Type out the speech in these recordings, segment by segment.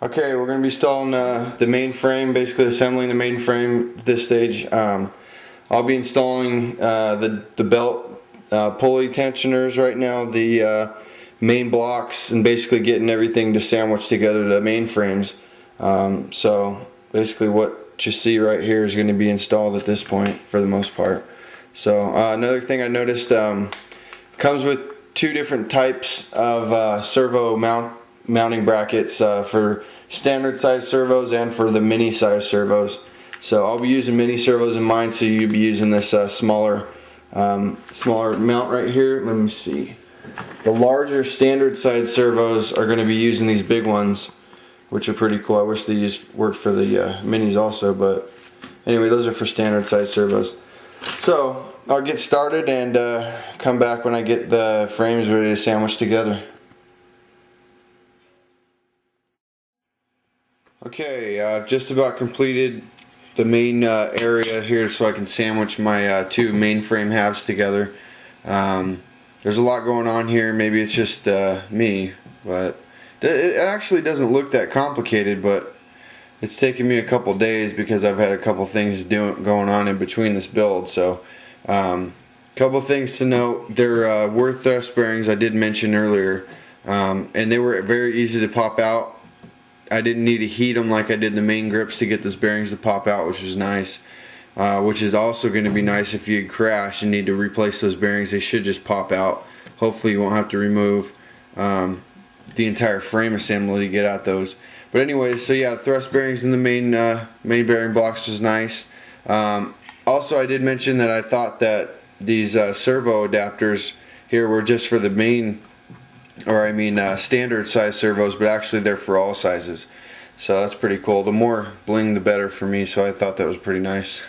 Okay, we're going to be installing the main frame, basically assembling the main frame at this stage. I'll be installing the belt pulley tensioners right now, the main blocks, and basically getting everything to sandwich together the main frames. So basically what you see right here is going to be installed at this point for the most part. So another thing I noticed, comes with two different types of servo mounting brackets for standard size servos and for the mini size servos. So I'll be using mini servos in mine, so you'll be using this smaller mount right here. Let me see. The larger standard size servos are going to be using these big ones, which are pretty cool. I wish they worked for the minis also, but anyway, those are for standard size servos. So I'll get started and come back when I get the frames ready to sandwich together. Okay, I've just about completed the main area here so I can sandwich my two main frame halves together. There's a lot going on here. Maybe it's just me, but it actually doesn't look that complicated, but it's taken me a couple days because I've had a couple things going on in between this build. So couple things to note. They're Worth thrust bearings, I did mention earlier, and they were very easy to pop out. I didn't need to heat them like I did the main grips to get those bearings to pop out, which was nice. Which is also going to be nice if you crash and need to replace those bearings. They should just pop out. Hopefully you won't have to remove the entire frame assembly to get at those. But anyways, so yeah, thrust bearings in the main bearing blocks was nice. Also, I did mention that I thought that these servo adapters here were just for the main, or I mean standard size servos, but actually they're for all sizes. So that's pretty cool. The more bling the better for me, so I thought that was pretty nice.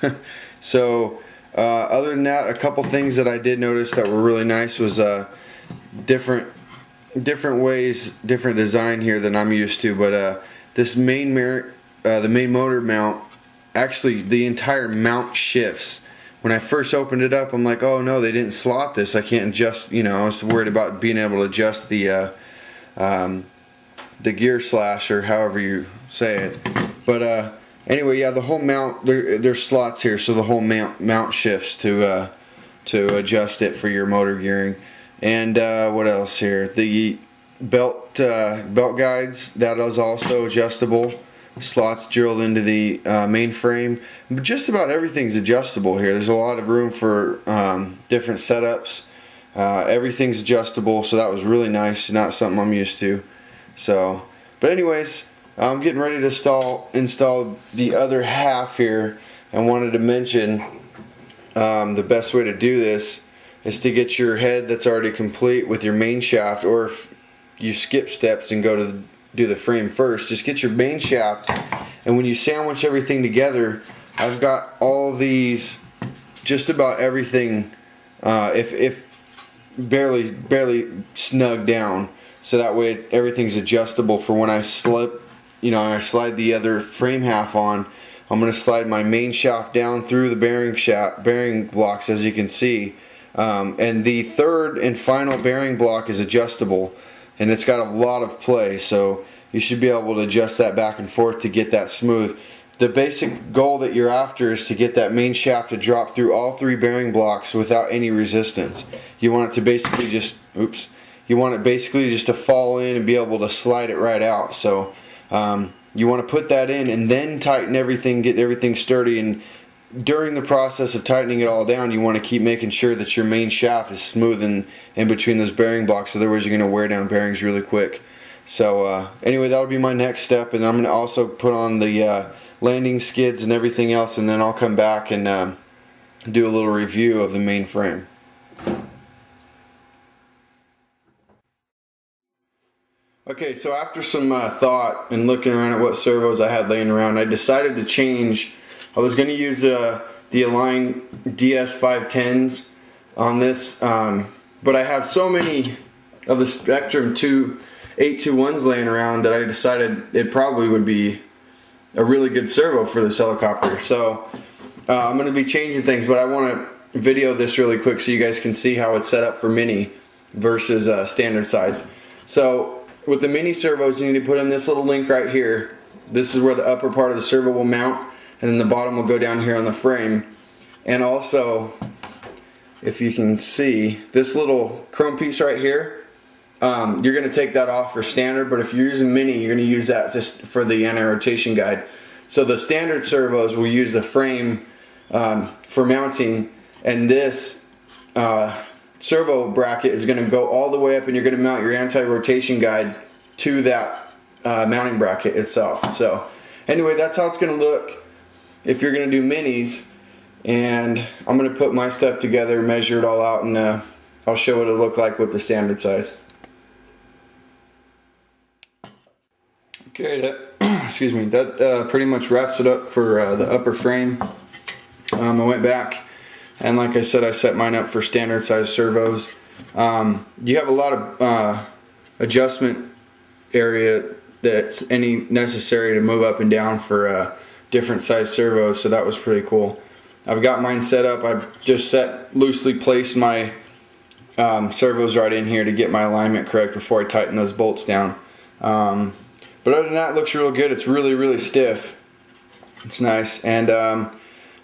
So other than that, a couple things that I did notice that were really nice was different ways, different design here than I'm used to. But this main the main motor mount, actually the entire mount shifts. When I first opened it up, I'm like, oh no, they didn't slot this. I can't adjust, you know, I was worried about being able to adjust the gear slash, or however you say it. But anyway, yeah, the whole mount, there's slots here, so the whole mount shifts to adjust it for your motor gearing. And what else here? The belt guides, that is also adjustable. Slots drilled into the main frame. But just about everything's adjustable here. There's a lot of room for different setups. Everything's adjustable, so that was really nice. Not something I'm used to. So, but anyways, I'm getting ready to install the other half here, and wanted to mention the best way to do this is to get your head that's already complete with your main shaft, or if you skip steps and go to do the frame first, just get your main shaft, and when you sandwich everything together, I've got all these, just about everything, if barely snug down, so that way everything's adjustable for when I slip, you know, I slide the other frame half on. I'm going to slide my main shaft down through the bearing blocks, as you can see, and the third and final bearing block is adjustable, and it's got a lot of play, so you should be able to adjust that back and forth to get that smooth. The basic goal that you're after is to get that main shaft to drop through all three bearing blocks without any resistance. You want it to basically just, you want it basically just to fall in and be able to slide it right out. So you want to put that in and then tighten everything, get everything sturdy, and during the process of tightening it all down, you want to keep making sure that your main shaft is smooth in between those bearing blocks, otherwise you're going to wear down bearings really quick. So anyway, that'll be my next step, and I'm going to also put on the landing skids and everything else, and then I'll come back and do a little review of the main frame. Okay, so after some thought and looking around at what servos I had laying around, I decided to change. I was going to use the Align DS510s on this, but I have so many of the Spectrum 821s laying around that I decided it probably would be a really good servo for this helicopter. So I'm going to be changing things, but I want to video this really quick so you guys can see how it's set up for mini versus standard size. So with the mini servos, you need to put in this little link right here. This is where the upper part of the servo will mount, and then the bottom will go down here on the frame. And also, if you can see, this little chrome piece right here, you're going to take that off for standard, but if you're using mini, you're going to use that just for the anti-rotation guide. So the standard servos will use the frame for mounting, and this servo bracket is going to go all the way up, and you're going to mount your anti-rotation guide to that mounting bracket itself. So anyway, that's how it's going to look if you're going to do minis. And I'm going to put my stuff together, measure it all out, and I'll show what it'll look like with the standard size. Okay, that excuse me, that pretty much wraps it up for the upper frame. I went back, and like I said, I set mine up for standard size servos. You have a lot of adjustment area that's necessary to move up and down for different size servos, so that was pretty cool. I've got mine set up. I've just loosely placed my servos right in here to get my alignment correct before I tighten those bolts down. But other than that, it looks real good. It's really stiff. It's nice. And I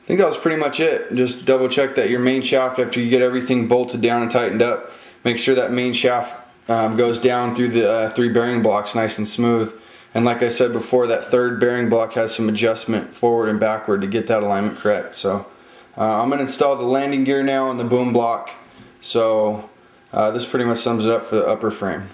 think that was pretty much it. Just double check that your main shaft, after you get everything bolted down and tightened up, make sure that main shaft goes down through the 3 bearing blocks nice and smooth. And like I said before, that 3rd bearing block has some adjustment forward and backward to get that alignment correct. So I'm going to install the landing gear now on the boom block. So this pretty much sums it up for the upper frame.